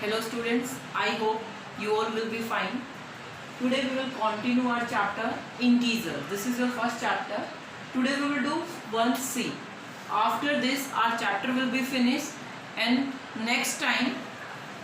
Hello students, I hope you all will be fine. Today we will continue our chapter integer. This is your first chapter. Today we will do 1C. After this our chapter will be finished and next time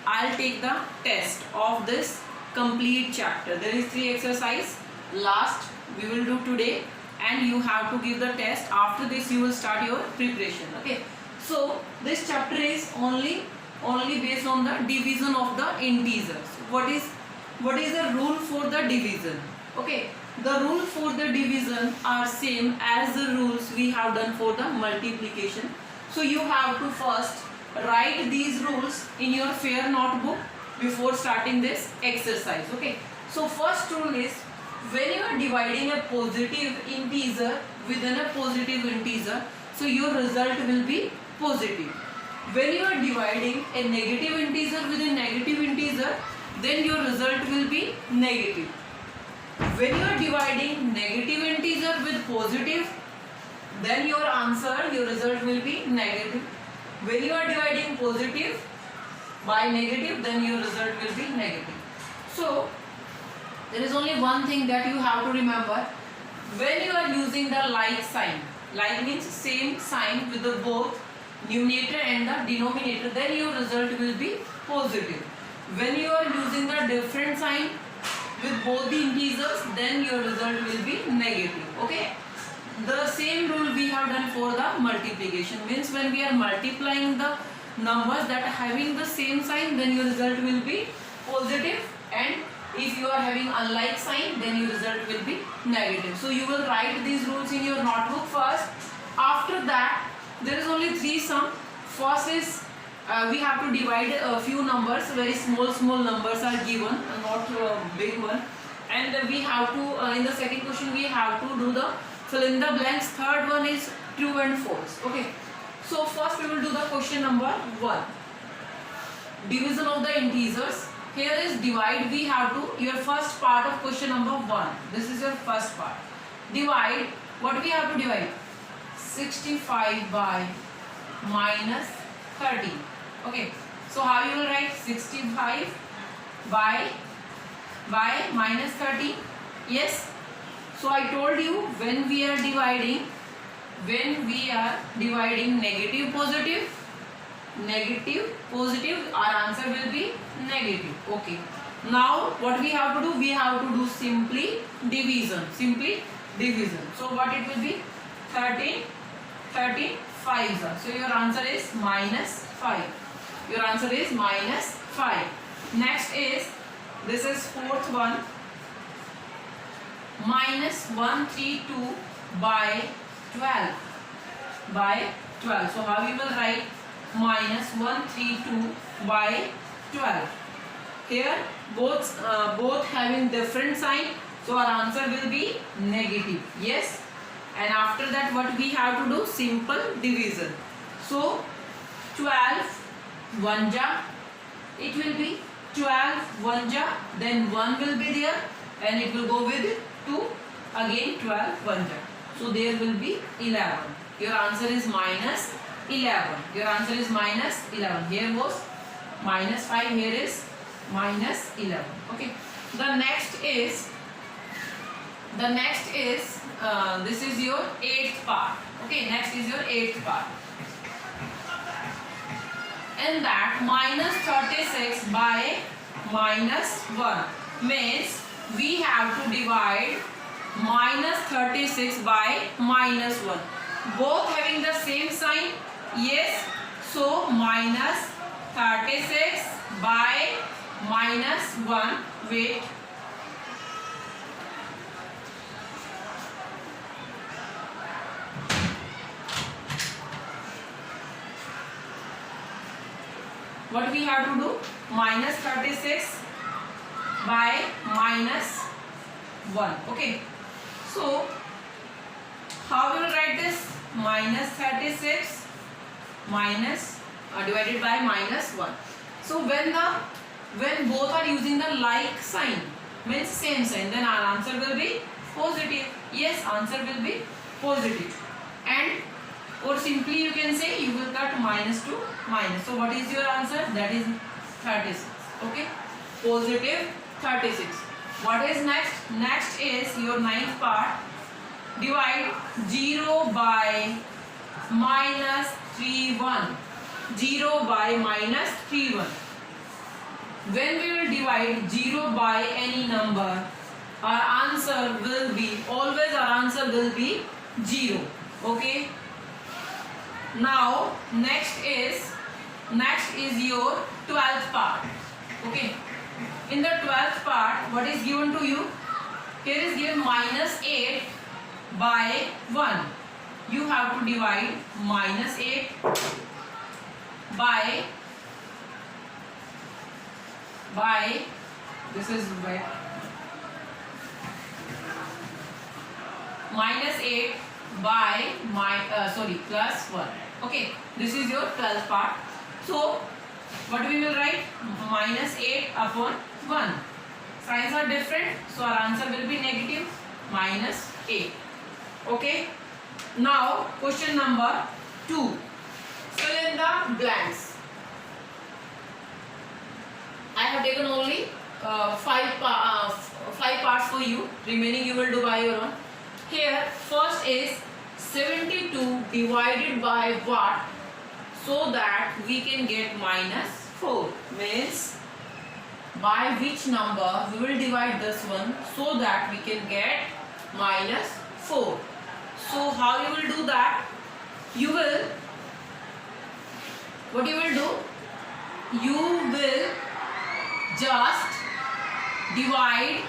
I'll take the test of this complete chapter. There is 3 exercise. Last we will do today and you have to give the test. After this you will start your preparation. Okay. So this chapter is only based on the division of the integers. What is the rule for the division? Okay, the rule for the division are same as the rules we have done for the multiplication. So you have to first write these rules in your fair notebook before starting this exercise. Okay, so first rule is when you are dividing a positive integer within a positive integer, so your result will be positive. When you are dividing a negative integer with a negative integer, then your result will be negative. When you are dividing negative integer with positive, then your result will be negative. When you are dividing positive by negative, then your result will be negative. So there is only one thing that you have to remember. When you are using the like sign, like means same sign with the both numerator and the denominator, then your result will be positive. When you are using the different sign with both the integers, then your result will be negative. Okay, the same rule we have done for the multiplication. Means when we are multiplying the numbers that are having the same sign, then your result will be positive, and if you are having unlike sign, then your result will be negative. So you will write these rules in your notebook first. After that there is only 3 sum. First is we have to divide a few numbers, very small numbers are given, not big one, and we have to in the second question we have to do the fill in the blanks. Third one is true and false. Okay, so first we will do the question number 1, division of the integers. Here is divide. We have to, your first part of question number 1, this is your first part. Divide. What we have to divide? 65 by minus 30. Okay, so how you will write 65 by minus 30? Yes. So I told you when we are dividing negative positive, our answer will be negative. Okay, now what we have to do? We have to do simply division. So what it will be? 13 5s. So your answer is minus 5. Your answer is minus 5. Next is, this is fourth one, minus 132 by 12. So how you will write minus 132 by 12? Here both having different sign, so our answer will be negative. Yes. And after that what we have to do? Simple division. So 12 1 ja, it will be 12 1 ja, then 1 will be there and it will go with 2, again 12 1 ja. So there will be 11. Your answer is minus 11. Your answer is minus 11. Here was minus 5, here is minus 11. Okay. The next is this is your 8th part. Okay, next is your 8th part. And that minus 36 by minus 1 means we have to divide minus 36 by minus 1. Both having the same sign. Yes. So minus 36 by minus 1. Wait. What we have to do? Minus 36 by minus 1. Okay. So how we will write this? Minus 36 minus divided by minus 1. So when both are using the like sign, means same sign, then our answer will be positive. Yes, answer will be positive. And or simply you can say you will cut minus to minus. So what is your answer? That is 36. Okay, positive 36. What is next? Next is your ninth part. Divide 0 by minus 31. 0 by minus 31. When we will divide 0 by any number, our answer will be, always our answer will be 0. Okay. Now next is your 12th part. Okay. In the 12th part, what is given to you? Here is given minus 8 by 1. You have to divide minus 8 by this is by minus 8 by plus 1. Okay, this is your 12th part. So what we will write? Minus 8 upon 1. Signs are different, so our answer will be negative minus 8. Okay. Now question number 2. Fill in the blanks. I have taken only 5 parts for you. Remaining you will do by your own. Here first is 72 divided by what, so that we can get minus 4. Means by which number we will divide this one so that we can get minus 4. So how you will do that? What you will do? You will just divide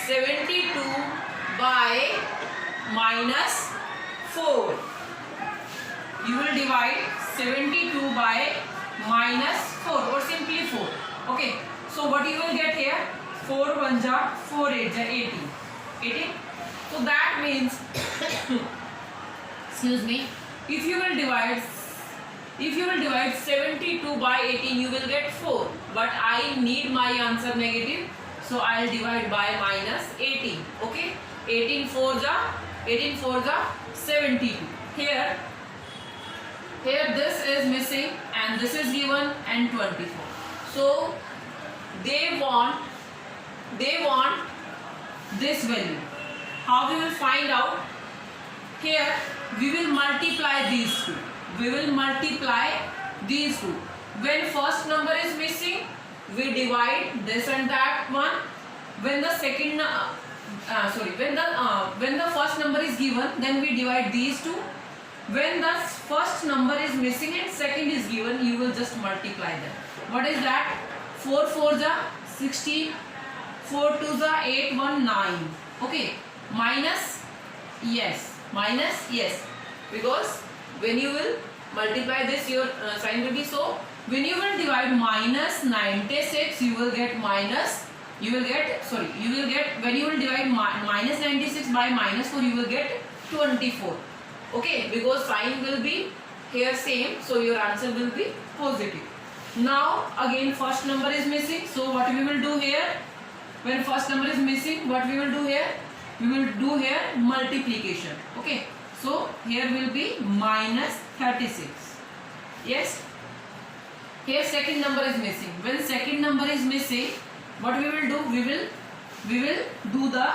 72 by minus 4. You will divide 72 by minus 4 or simply 4. Okay. So what you will get here? 4 1 ja 4 8 ja 18. 18. So that means excuse me, if you will divide 72 by 18, you will get 4. But I need my answer negative, so I will divide by minus 18. Okay, 18 4 ja 72. Here this is missing and this is given and 24. So they want this value. How we will find out? Here we will multiply these two. When first number is missing, we divide this and that one. When the when the first number is given, then we divide these two. When the first number is missing and second is given, you will just multiply them. What is that? 4 4 ja 16, 4 2 ja 8 1 9. Okay, minus yes, because when you will multiply this, your sign will be so. When you will divide minus 96, you will get when you will divide minus 96 by minus 4, you will get 24. Okay, because sign will be here same, so your answer will be positive. Now again first number is missing, so what we will do here? When first number is missing, what we will do here? We will do here multiplication. Okay, so here will be minus 36. Yes. Here second number is missing. When second number is missing, what we will do? We will do the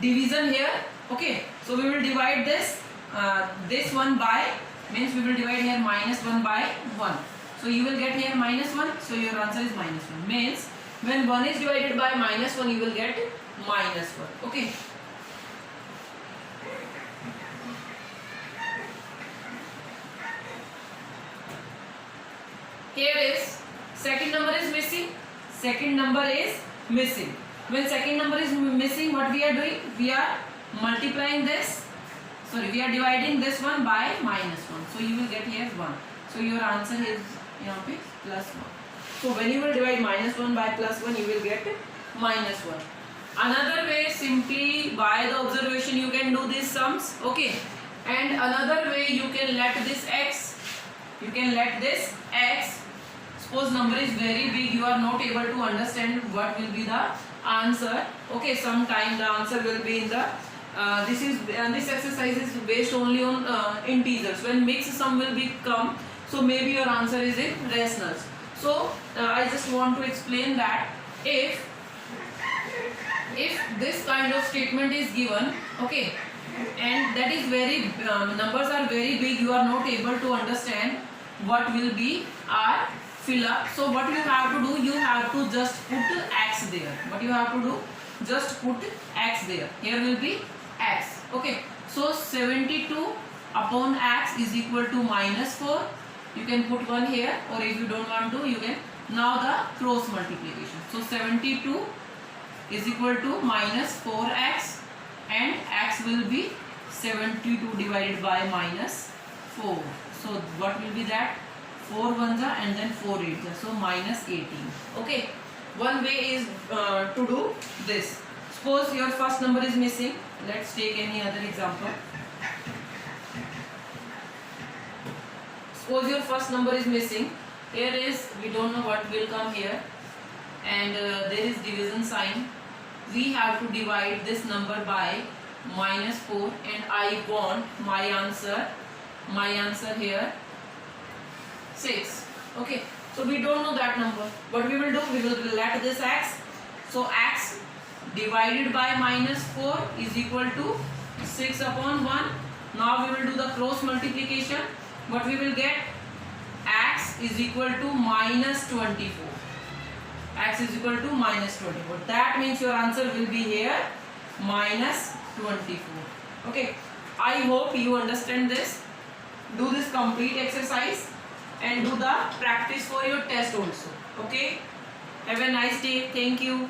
division here. Okay, so we will divide this one by, means we will divide here minus 1 by 1. So you will get here minus 1. So your answer is minus 1. Means when 1 is divided by minus 1, you will get minus 1. Okay. Here is second number is missing. When second number is missing, what we are doing? We are multiplying this. We are dividing this one by minus 1. So you will get here 1. So your answer is plus 1. So when you will divide minus 1 by plus 1, you will get minus 1. Another way, simply by the observation you can do these sums. Okay. And another way, you can let this x. Suppose number is very big, you are not able to understand what will be the answer. Okay, sometime the answer will be in the this exercise is based only on integers. When mixed sum will become, so maybe your answer is in rationals. So I just want to explain that if this kind of statement is given, okay, and that is very numbers are very big, you are not able to understand what will be our fill up. So what you have to do, you have to just put x there. What you have to do, just put x there. Here will be x. Okay, so 72 upon x is equal to -4. You can put 1 here, or if you don't want to, you can. Now the cross multiplication. So 72 is equal to -4x, and x will be 72 divided by -4. So what will be that? 4 ones are, and then 4 eights are, so -18. Okay, one way is to do this. Suppose your first number is missing. Let's take any other example. Suppose your first number is missing. Here is, we don't know what will come here, and there is division sign. We have to divide this number by -4, and I want my answer here 6. Okay, so we don't know that number. What we will do, we will let this x. So x divided by -4 is equal to 6 upon 1. Now we will do the cross multiplication. What we will get, x is equal to -24. X is equal to -24. That means your answer will be here -24. Okay, I hope you understand this. Do this complete exercise and do the practice for your test also. Okay, have a nice day. Thank you.